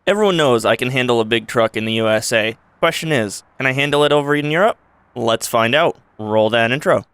Everyone knows I can handle a big truck in the USA. Question is, can I handle it over in Europe? Let's find out. Roll that intro.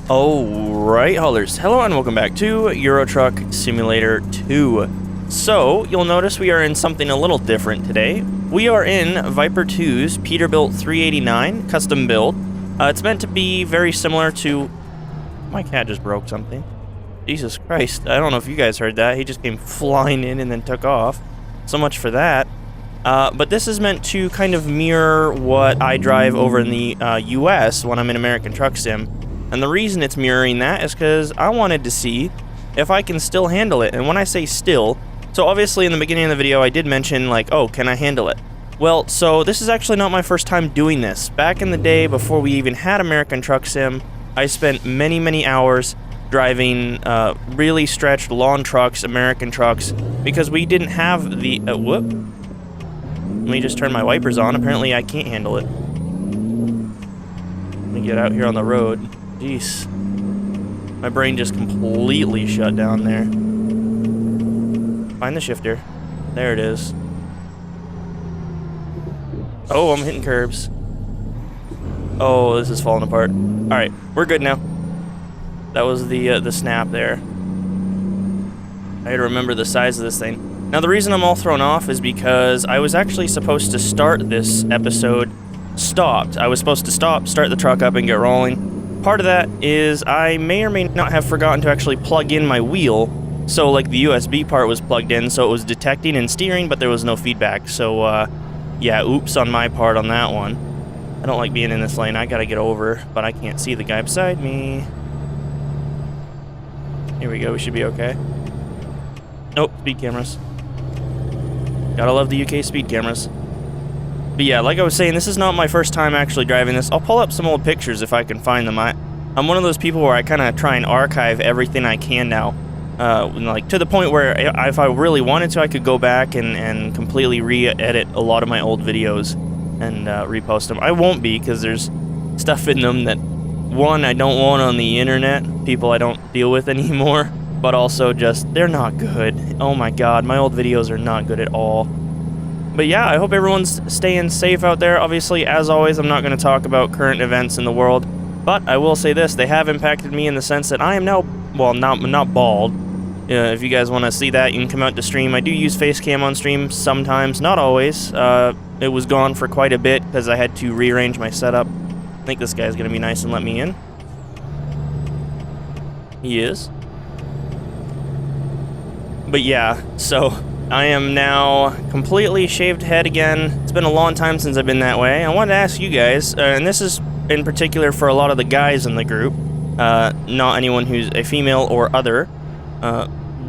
Alright, haulers. Hello and welcome back to Euro Truck Simulator 2. So, you'll notice we are in something a little different today. We are in Viper 2's Peterbilt 389 custom build. It's meant to be very similar to... My cat just broke something. Jesus Christ, I don't know if you guys heard that. He just came flying in and then took off. So much for that. But this is meant to kind of mirror what I drive over in the US when I'm in American Truck Sim. And the reason it's mirroring that is because I wanted to see if I can still handle it. And when I say still, so obviously in the beginning of the video I did mention like, oh, can I handle it? Well, so this is actually not my first time doing this. Back in the day, before we even had American Truck Sim, I spent many hours driving really stretched lawn trucks, American trucks, because we didn't have the... whoop. Let me just turn my wipers on. Apparently I can't handle it. Let me get out here on the road. Jeez. My brain just completely shut down there. Find the shifter. There it is. Oh, I'm hitting curbs. Oh, this is falling apart. Alright, we're good now. That was the snap there. I had to remember the size of this thing. Now, the reason I'm all thrown off is because I was actually supposed to start this episode stopped. I was supposed to start the truck up and get rolling. Part of that is I may or may not have forgotten to actually plug in my wheel, so like the USB part was plugged in, so it was detecting and steering, but there was no feedback. So yeah, oops on my part on that one. I don't like being in this lane. I gotta get over, but I can't see the guy beside me. Here we go, we should be okay. Nope, speed cameras. Gotta love the UK speed cameras. But yeah, like I was saying, this is not my first time actually driving this. I'll pull up some old pictures if I can find them. I'm one of those people where I kind of try and archive everything I can now. Like, to the point where if I really wanted to, I could go back and completely re-edit a lot of my old videos and repost them. I won't be, because there's stuff in them that, one, I don't want on the internet, people I don't deal with anymore, but also just, they're not good. Oh my god, my old videos are not good at all. But yeah, I hope everyone's staying safe out there. Obviously, as always, I'm not going to talk about current events in the world, but I will say this, they have impacted me in the sense that I am now, well, not bald. If you guys want to see that, you can come out to stream. I do use face cam on stream sometimes, not always. It was gone for quite a bit because I had to rearrange my setup. I think this guy's going to be nice and let me in. He is. But yeah, so I am now completely shaved head again. It's been a long time since I've been that way. I wanted to ask you guys, and this is in particular for a lot of the guys in the group, not anyone who's a female or other,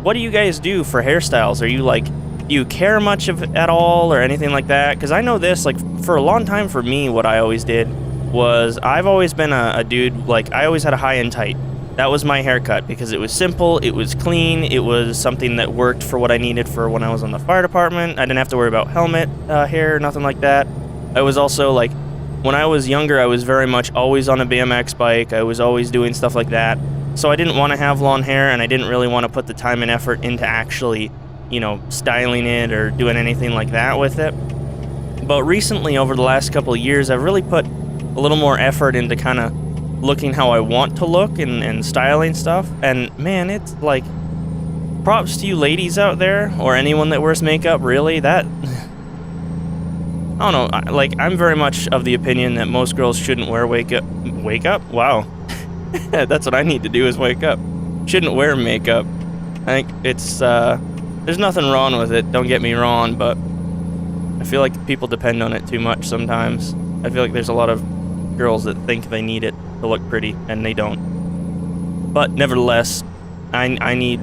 what do you guys do for hairstyles? Are you like, do you care much at all or anything like that? Because I know this, like, for a long time for me, what I always did was I've always been a dude, like, I always had a high and tight. That was my haircut because it was simple, it was clean, it was something that worked for what I needed for when I was on the fire department. I didn't have to worry about helmet hair, nothing like that. I was also, like, when I was younger, I was very much always on a BMX bike. I was always doing stuff like that. So I didn't want to have long hair, and I didn't really want to put the time and effort into actually, you know, styling it or doing anything like that with it. But recently, over the last couple of years, I've really put a little more effort into kind of looking how I want to look and styling stuff. And man, it's like, props to you ladies out there, or anyone that wears makeup, really. That, I don't know, like, I'm very much of the opinion that most girls shouldn't wear wake up? Wow. That's what I need to do, is wake up. Shouldn't wear makeup. I think it's, there's nothing wrong with it, don't get me wrong, but I feel like people depend on it too much sometimes. I feel like there's a lot of girls that think they need it to look pretty, and they don't. But nevertheless, I need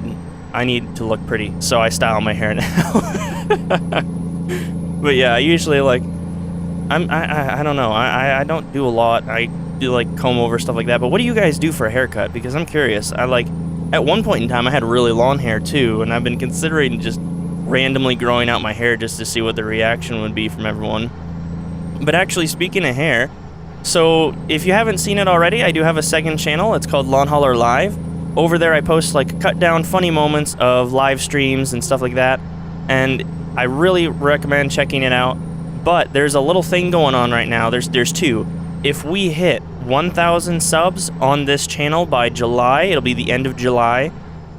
to look pretty, so I style my hair now. But yeah, I usually, like, I don't know. I don't do a lot. I do like comb over stuff like that. But what do you guys do for a haircut? Because I'm curious. I like at one point in time I had really long hair too, and I've been considering just randomly growing out my hair just to see what the reaction would be from everyone. But actually, speaking of hair, so if you haven't seen it already, I do have a second channel. It's called Longhauler Live. Over there, I post like cut down funny moments of live streams and stuff like that, and I really recommend checking it out. But there's a little thing going on right now. There's two. If we hit 1,000 subs on this channel by July, it'll be the end of July,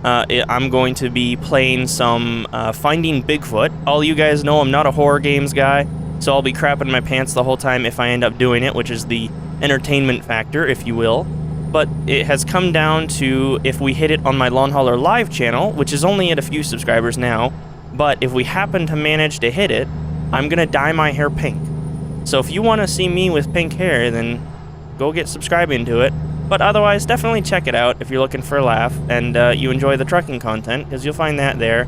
I'm going to be playing some Finding Bigfoot. All you guys know I'm not a horror games guy, so I'll be crapping my pants the whole time if I end up doing it, which is the entertainment factor, if you will. But it has come down to if we hit it on my Longhauler Live channel, which is only at a few subscribers now, but if we happen to manage to hit it, I'm going to dye my hair pink. So if you want to see me with pink hair, then go get subscribing to it. But otherwise, definitely check it out if you're looking for a laugh and you enjoy the trucking content, because you'll find that there.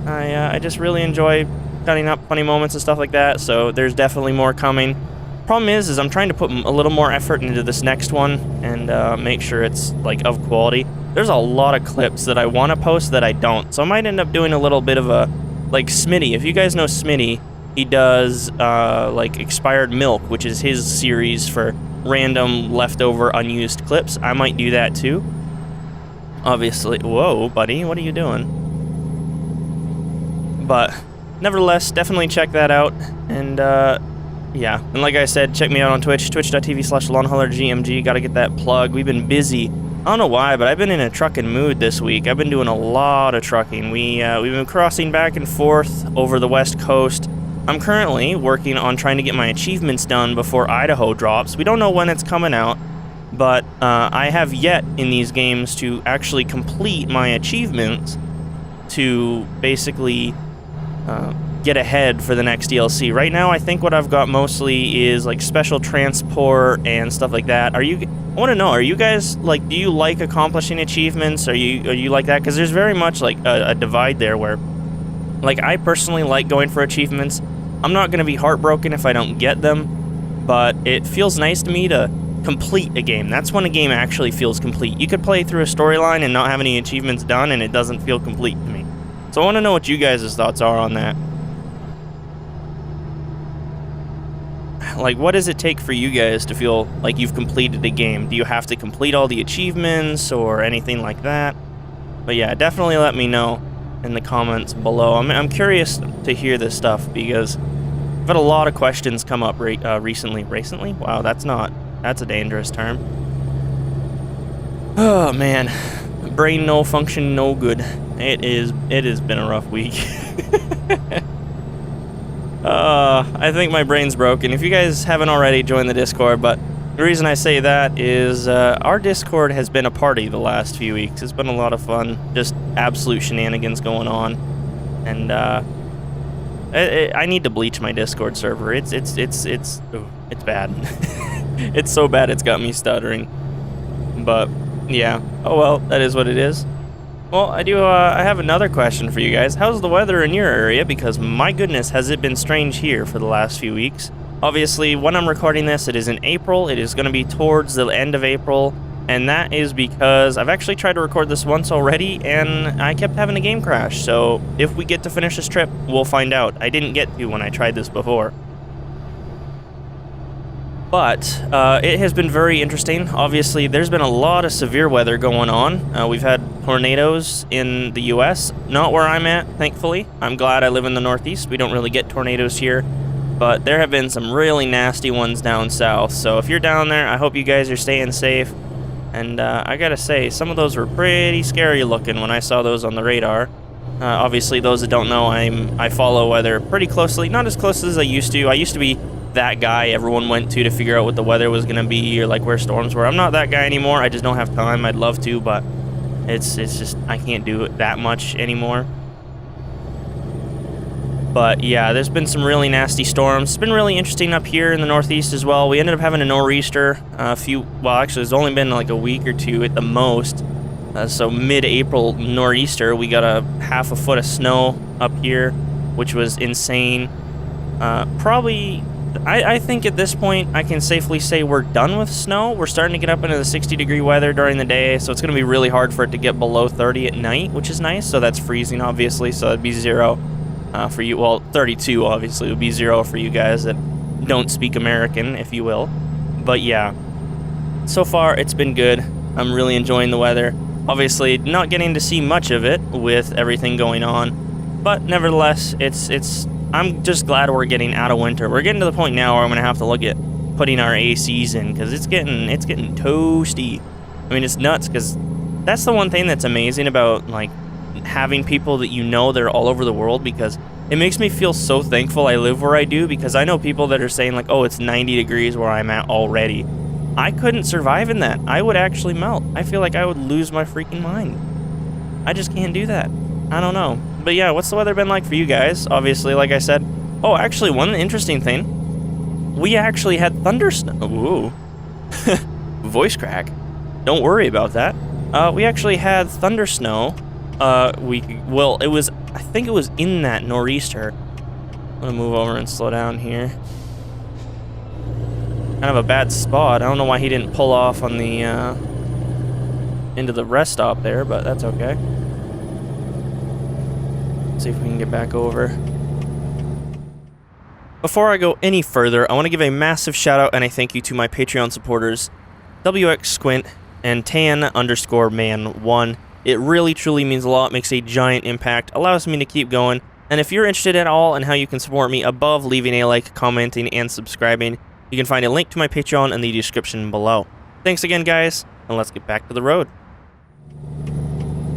I just really enjoy cutting up funny moments and stuff like that, so there's definitely more coming. Problem is I'm trying to put a little more effort into this next one and make sure it's like of quality. There's a lot of clips that I want to post that I don't, so I might end up doing a little bit of a, like Smitty. If you guys know Smitty, he does like expired milk, which is his series for random leftover unused clips. I might do that too. Obviously. Whoa, buddy, what are you doing? But nevertheless, definitely check that out. And yeah, and like I said, check me out on Twitch, twitch.tv/longhaulergmg. Gotta get that plug. We've been busy. I don't know why, but I've been in a trucking mood this week. I've been doing a lot of trucking. We've been crossing back and forth over the West Coast. I'm currently working on trying to get my achievements done before Idaho drops. We don't know when it's coming out, but I have yet in these games to actually complete my achievements to basically get ahead for the next DLC. Right now, I think what I've got mostly is like special transport and stuff like that. I want to know, are you guys like, do you like accomplishing achievements? Are you like that? Because there's very much like a divide there where, like, I personally like going for achievements. I'm not going to be heartbroken if I don't get them, but it feels nice to me to complete a game. That's when a game actually feels complete. You could play through a storyline and not have any achievements done, and it doesn't feel complete to me. So I want to know what you guys' thoughts are on that. Like, what does it take for you guys to feel like you've completed a game? Do you have to complete all the achievements or anything like that? But yeah, definitely let me know in the comments below. I'm curious to hear this stuff because I've had a lot of questions come up recently. Recently? Wow, that's a dangerous term. Oh man, brain no function, no good. It has been a rough week. I think my brain's broken. If you guys haven't already, joined the Discord, but the reason I say that is our Discord has been a party the last few weeks. It's been a lot of fun, just absolute shenanigans going on, and I need to bleach my Discord server. It's bad. It's so bad it's got me stuttering. But yeah, oh well, that is what it is. Well, I have another question for you guys. How's the weather in your area? Because my goodness, has it been strange here for the last few weeks. Obviously, when I'm recording this, it is in April. It is going to be towards the end of April, and that is because I've actually tried to record this once already, and I kept having a game crash. So if we get to finish this trip, we'll find out. I didn't get to when I tried this before. But it has been very interesting. Obviously, there's been a lot of severe weather going on. We've had tornadoes in the U.S., not where I'm at, thankfully. I'm glad I live in the Northeast. We don't really get tornadoes here. But there have been some really nasty ones down south. So if you're down there, I hope you guys are staying safe. And I gotta say, some of those were pretty scary looking when I saw those on the radar. Obviously, those that don't know, I follow weather pretty closely. Not as close as I used to. I used to be that guy everyone went to figure out what the weather was gonna be or like where storms were. I'm not that guy anymore. I just don't have time. I'd love to, but it's just I can't do it that much anymore. But yeah, there's been some really nasty storms. It's been really interesting up here in the Northeast as well. We ended up having a nor'easter well, actually it's only been like a week or two at the most. So mid-April nor'easter, we got a half a foot of snow up here, which was insane. Probably I think at this point I can safely say we're done with snow. We're starting to get up into the 60-degree weather during the day, so it's going to be really hard for it to get below 30 at night, which is nice. So that's freezing, obviously, so it'd be 0 for you. Well, 32 obviously would be 0 for you guys that don't speak American, if you will. But yeah, so far it's been good. I'm really enjoying the weather. Obviously not getting to see much of it with everything going on, but nevertheless, I'm just glad we're getting out of winter. We're getting to the point now where I'm gonna have to look at putting our ACs in, because it's getting toasty. I mean, it's nuts, because that's the one thing that's amazing about like having people that you know that are all over the world, because it makes me feel so thankful I live where I do, because I know people that are saying like, oh, it's 90 degrees where I'm at already. I couldn't survive in that. I would actually melt. I feel like I would lose my freaking mind. I just can't do that. I don't know. But yeah, what's the weather been like for you guys? Obviously, like I said. Oh, actually, one interesting thing. We actually had thunder snow. Ooh. Voice crack. Don't worry about that. We actually had thunder snow. I think it was in that nor'easter. I'm gonna move over and slow down here. Kind of a bad spot. I don't know why he didn't pull off on the, into the rest stop there, but that's okay. Let's see if we can get back over. Before I go any further, I want to give a massive shout out and a thank you to my Patreon supporters, WX Squint and Tan_man1. It really truly means a lot, makes a giant impact, allows me to keep going, and if you're interested at all in how you can support me above leaving a like, commenting, and subscribing, you can find a link to my Patreon in the description below. Thanks again, guys, and let's get back to the road.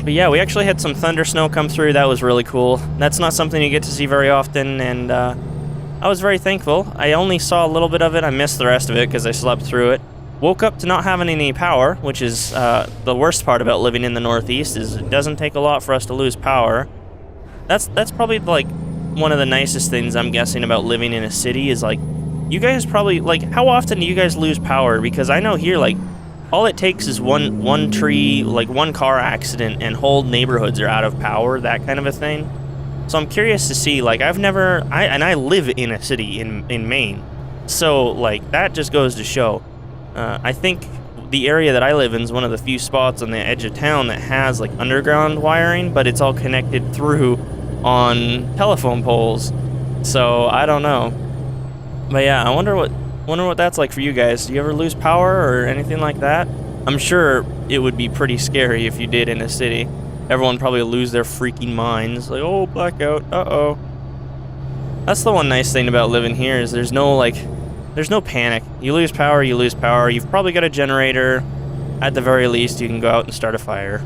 But yeah, we actually had some thunder snow come through. That was really cool. That's not something you get to see very often, and I was very thankful. I only saw a little bit of it. I missed the rest of it because I slept through it. Woke up to not having any power, which is the worst part about living in the Northeast, is it doesn't take a lot for us to lose power. That's probably like one of the nicest things I'm guessing about living in a city is like, you guys probably, like, how often do you guys lose power? Because I know here, like, all it takes is one tree, like one car accident, and whole neighborhoods are out of power, that kind of a thing. So I'm curious to see, like, I live in a city in Maine. So, like, that just goes to show. I think the area that I live in is one of the few spots on the edge of town that has, like, underground wiring, but it's all connected through on telephone poles. So, I don't know. But yeah, I wonder what that's like for you guys. Do you ever lose power or anything like that? I'm sure it would be pretty scary if you did in a city. Everyone probably would lose their freaking minds. Like, oh, blackout, uh-oh. That's the one nice thing about living here is there's no panic. You lose power, you lose power. You've probably got a generator. At the very least, you can go out and start a fire.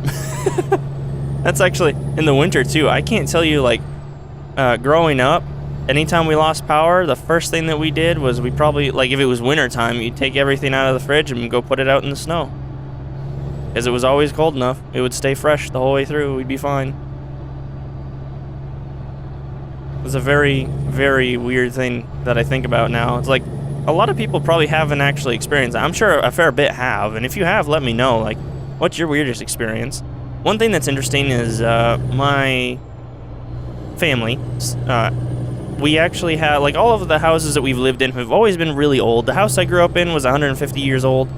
That's actually, in the winter too, I can't tell you, like, growing up, anytime we lost power, the first thing that we did was we probably, like, if it was winter time, you'd take everything out of the fridge and go put it out in the snow. Because it was always cold enough. It would stay fresh the whole way through. We'd be fine. It was a very, very weird thing that I think about now. It's like, a lot of people probably haven't actually experienced that. I'm sure a fair bit have, and if you have, let me know. Like, what's your weirdest experience? One thing that's interesting is my family, we actually have, like, all of the houses that we've lived in have always been really old. The house I grew up in was 150 years old.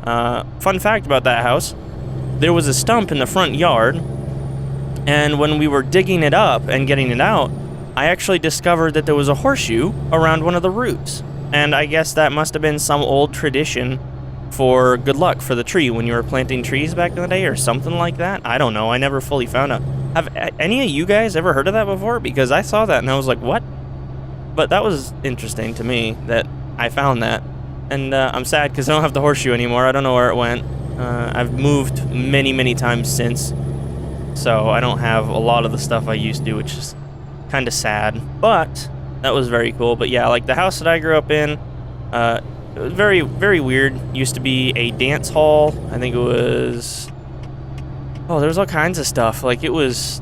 Fun fact about that house, there was a stump in the front yard, and when we were digging it up and getting it out, I actually discovered that there was a horseshoe around one of the roots. And I guess that must have been some old tradition for good luck for the tree when you were planting trees back in the day or something like that. I don't know. I never fully found out. Have any of you guys ever heard of that before? Because I saw that and I was like, what? But that was interesting to me that I found that. And I'm sad because I don't have the horseshoe anymore. I don't know where it went. I've moved many, many times since. So I don't have a lot of the stuff I used to, which is kind of sad. But that was very cool. But yeah, like the house that I grew up in, it was very, very weird. Used to be a dance hall. I think it was... Oh, there's all kinds of stuff. Like there's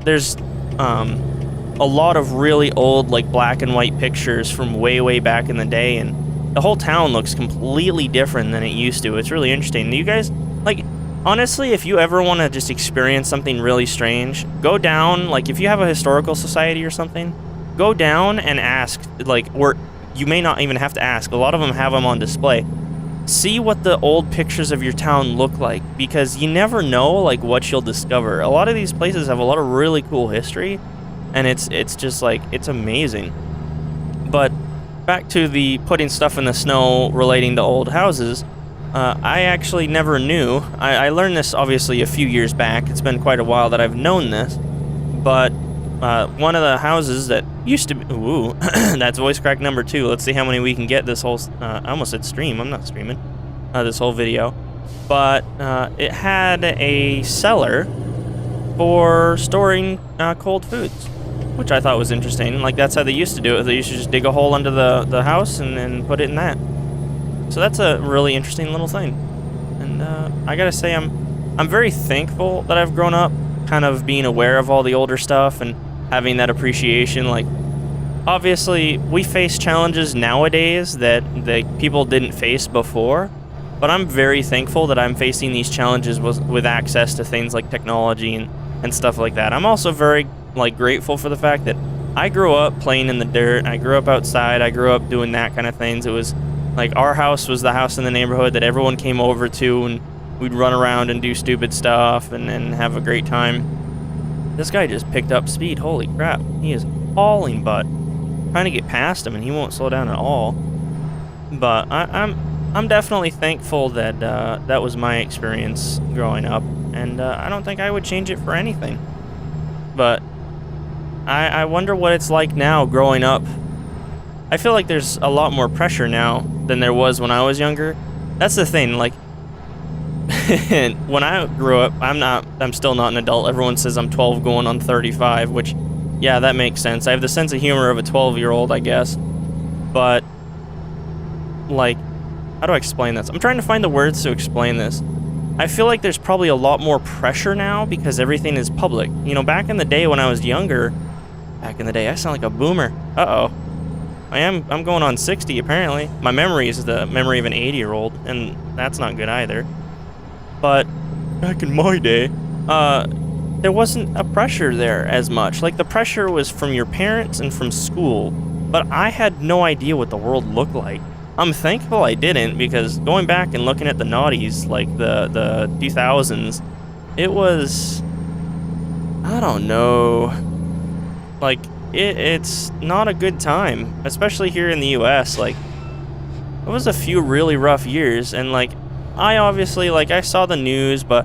a lot of really old, like, black and white pictures from way, way back in the day, and the whole town looks completely different than it used to. It's really interesting. Do you guys, like, honestly, if you ever want to just experience something really strange, go down, like, if you have a historical society or something, go down and ask, like, or you may not even have to ask. A lot of them have them on display. See what the old pictures of your town look like, because you never know like what you'll discover. A lot of these places have a lot of really cool history, and it's just like, it's amazing. But back to the putting stuff in the snow relating to old houses. I actually never knew. I learned this obviously a few years back. It's been quite a while that I've known this. But one of the houses that used to be... Ooh, that's voice crack number 2. Let's see how many we can get this whole... I almost said stream. I'm not streaming. This whole video. But it had a cellar for storing cold foods, which I thought was interesting. Like, that's how they used to do it. They used to just dig a hole under the house and put it in that. So that's a really interesting little thing. And I gotta say, I'm very thankful that I've grown up kind of being aware of all the older stuff and having that appreciation. Like, obviously, we face challenges nowadays that people didn't face before, but I'm very thankful that I'm facing these challenges with access to things like technology and stuff like that. I'm also very grateful for the fact that I grew up playing in the dirt. I grew up outside. I grew up doing that kind of things. It was like, our house was the house in the neighborhood that everyone came over to, and we'd run around and do stupid stuff and have a great time. This guy just picked up speed. Holy crap. He is hauling butt. Trying to get past him, and he won't slow down at all. But I'm definitely thankful that that was my experience growing up, and I don't think I would change it for anything. But I wonder what it's like now growing up. I feel like there's a lot more pressure now than there was when I was younger. That's the thing, like, when I grew up, I'm still not an adult. Everyone says I'm 12 going on 35, which, yeah, that makes sense. I have the sense of humor of a 12-year-old, I guess. But, like, how do I explain this? I'm trying to find the words to explain this. I feel like there's probably a lot more pressure now because everything is public. You know, back in the day when I was younger, I sound like a boomer. Uh-oh. I'm going on 60, apparently. My memory is the memory of an 80-year-old, and that's not good either. But back in my day, there wasn't a pressure there as much. Like, the pressure was from your parents and from school, but I had no idea what the world looked like. I'm thankful I didn't, because going back and looking at the noughties, like the 2000s, it was... I don't know. Like, it's not a good time, especially here in the US. Like, it was a few really rough years, and like, I obviously, like, I saw the news, but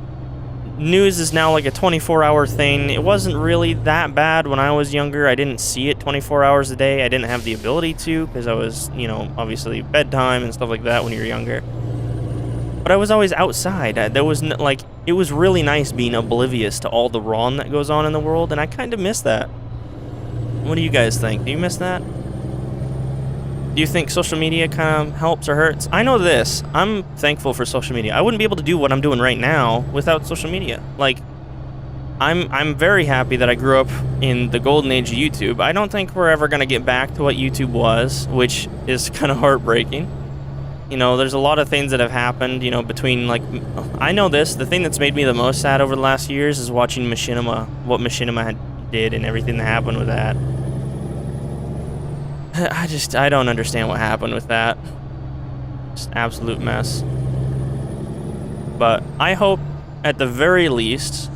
news is now like a 24-hour thing. It wasn't really that bad when I was younger. I didn't see it 24 hours a day. I didn't have the ability to, because I was, you know, obviously bedtime and stuff like that when you're younger. But I was always outside. There was like, it was really nice being oblivious to all the wrong that goes on in the world, and I kind of miss that. What do you guys think? Do you miss that? Do you think social media kind of helps or hurts? I know this. I'm thankful for social media. I wouldn't be able to do what I'm doing right now without social media. Like, I'm very happy that I grew up in the golden age of YouTube. I don't think we're ever going to get back to what YouTube was, which is kind of heartbreaking. You know, there's a lot of things that have happened, you know, between, like, I know this. The thing that's made me the most sad over the last years is watching Machinima, what Machinima did and everything that happened with that. I don't understand what happened with that. Just absolute mess. But I hope, at the very least,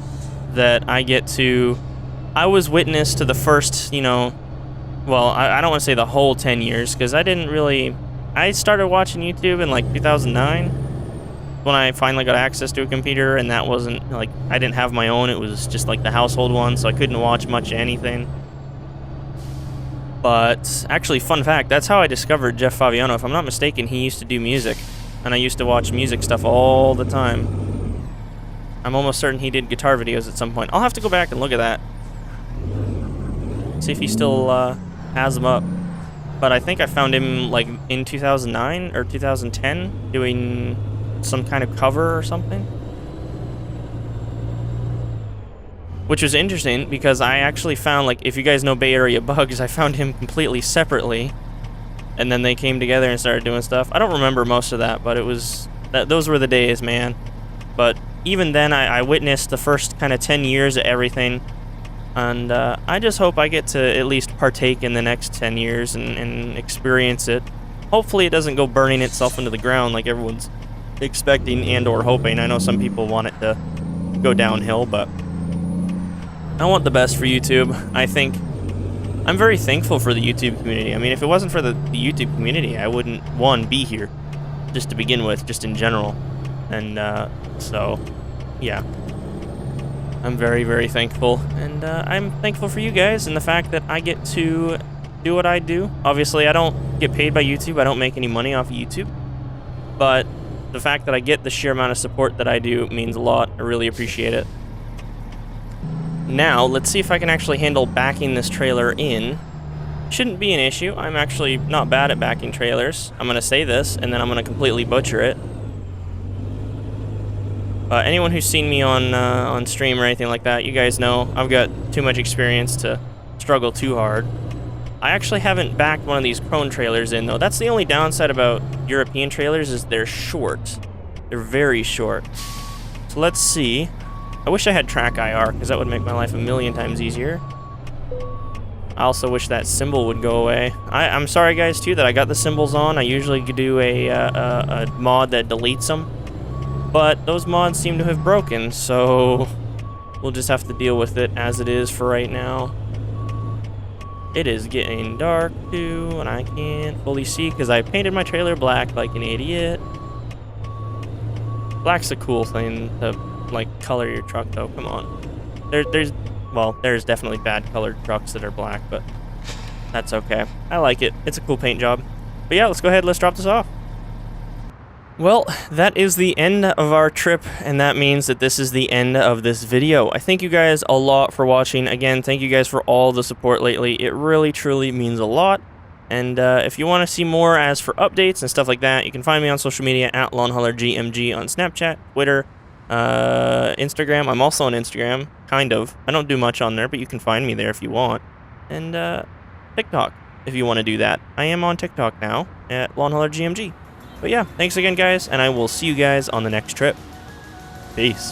that I was witness to the first, you know, well, I don't want to say the whole 10 years, because I started watching YouTube in like 2009, when I finally got access to a computer, and that wasn't, like, I didn't have my own, it was just like the household one, so I couldn't watch much of anything. But, actually, fun fact, that's how I discovered Jeff Favignano. If I'm not mistaken, he used to do music, and I used to watch music stuff all the time. I'm almost certain he did guitar videos at some point. I'll have to go back and look at that. See if he still has them up. But I think I found him, like, in 2009 or 2010, doing some kind of cover or something. Which was interesting, because I actually found, like, if you guys know Bay Area Bugs, I found him completely separately, and then they came together and started doing stuff. I don't remember most of that, but it was, those were the days, man. But even then, I witnessed the first kind of 10 years of everything, And I just hope I get to at least partake in the next 10 years and experience it. Hopefully it doesn't go burning itself into the ground like everyone's expecting and or hoping. I know some people want it to go downhill, but I want the best for YouTube. I think I'm very thankful for the YouTube community. I mean, if it wasn't for the YouTube community, I wouldn't, one, be here, just to begin with, just in general. And so, yeah. I'm very, very thankful, and I'm thankful for you guys and the fact that I get to do what I do. Obviously, I don't get paid by YouTube. I don't make any money off of YouTube, but the fact that I get the sheer amount of support that I do means a lot. I really appreciate it. Now, let's see if I can actually handle backing this trailer in. Shouldn't be an issue. I'm actually not bad at backing trailers. I'm going to say this, and then I'm going to completely butcher it. Anyone who's seen me on stream or anything like that, you guys know I've got too much experience to struggle too hard. I actually haven't backed one of these Krone trailers in, though. That's the only downside about European trailers, is they're short. They're very short. So let's see. I wish I had track IR, because that would make my life a million times easier. I also wish that symbol would go away. I'm sorry, guys, too, that I got the symbols on. I usually do a mod that deletes them. But those mods seem to have broken, so we'll just have to deal with it as it is for right now. It is getting dark, too, and I can't fully see because I painted my trailer black like an idiot. Black's a cool thing to, like, color your truck, though. Come on. There's definitely bad colored trucks that are black, but that's okay. I like it. It's a cool paint job. But yeah, let's go ahead. Let's drop this off. Well, that is the end of our trip, and that means that this is the end of this video. I thank you guys a lot for watching. Again, thank you guys for all the support lately. It really, truly means a lot. And if you want to see more as for updates and stuff like that, you can find me on social media at LonghaulerGMG on Snapchat, Twitter, Instagram. I'm also on Instagram, kind of. I don't do much on there, but you can find me there if you want. And TikTok, if you want to do that. I am on TikTok now at LonghaulerGMG. But yeah, thanks again, guys, and I will see you guys on the next trip. Peace.